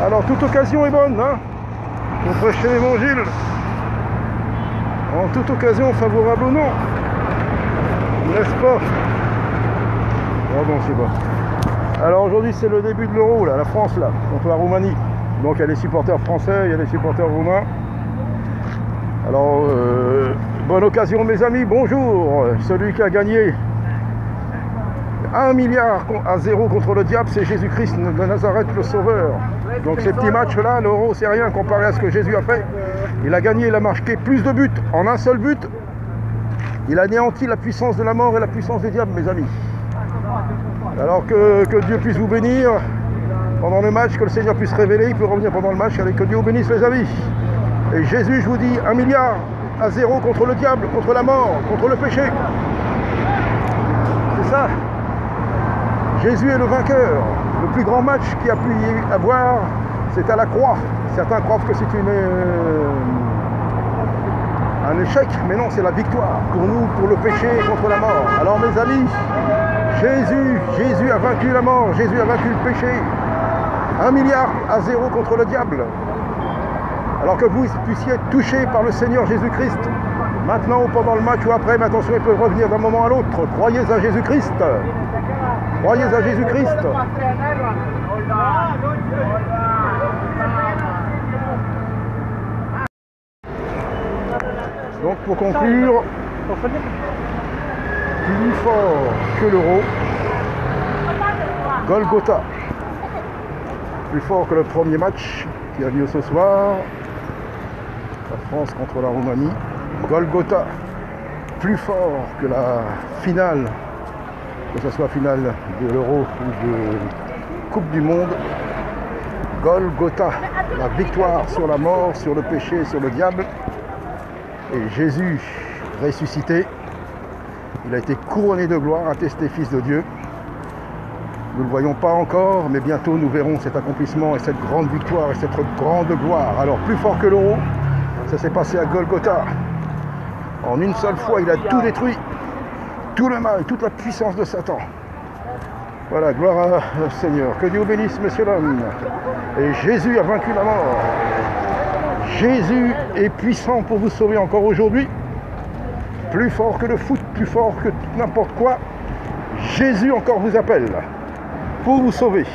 Alors toute occasion est bonne, hein, pour prêcher l'évangile. En toute occasion, favorable ou non, n'est-ce pas? Oh bon, c'est bon. Alors aujourd'hui c'est le début de l'Euro, là, la France là, contre la Roumanie. Donc il y a les supporters français, il y a les supporters roumains. Alors bonne occasion mes amis, bonjour. Celui qui a gagné 1 milliard à 0 contre le diable, c'est Jésus-Christ de Nazareth, le Sauveur. Donc ces petits matchs là, l'Euro c'est rien comparé à ce que Jésus a fait. Il a gagné, il a marqué plus de buts en un seul but. Il a anéanti la puissance de la mort et la puissance du diable mes amis. Alors que Dieu puisse vous bénir pendant le match, que le Seigneur puisse révéler, il peut revenir pendant le match, allez, que Dieu vous bénisse les amis. Et Jésus, je vous dis, 1 milliard à 0 contre le diable, contre la mort, contre le péché. C'est ça. Jésus est le vainqueur. Le plus grand match qu'il a pu y avoir, c'est à la croix. Certains croient que c'est un échec, mais non, c'est la victoire pour nous, pour le péché et contre la mort. Alors mes amis, Jésus a vaincu la mort, Jésus a vaincu le péché. 1 milliard à 0 contre le diable. Alors que vous puissiez être touchés par le Seigneur Jésus-Christ, maintenant ou pendant le match ou après, mais attention, ils peuvent revenir d'un moment à l'autre. Croyez à Jésus-Christ. Croyez à Jésus-Christ. Donc pour conclure, plus fort que l'Euro, Golgotha. Plus fort que le premier match qui a lieu ce soir, la France contre la Roumanie. Golgotha. Plus fort que la finale, que ce soit finale de l'Euro ou de Coupe du Monde. Golgotha. La victoire sur la mort, sur le péché, sur le diable. Et Jésus ressuscité, il a été couronné de gloire, attesté fils de Dieu. Nous ne le voyons pas encore, mais bientôt nous verrons cet accomplissement et cette grande victoire et cette grande gloire. Alors plus fort que l'Euro, ça s'est passé à Golgotha. En une seule fois, il a tout détruit, tout le mal, toute la puissance de Satan. Voilà, gloire au Seigneur. Que Dieu vous bénisse, messieurs l'homme. Et Jésus a vaincu la mort. Jésus est puissant pour vous sauver encore aujourd'hui. Plus fort que le foot, plus fort que n'importe quoi. Jésus encore vous appelle pour vous sauver.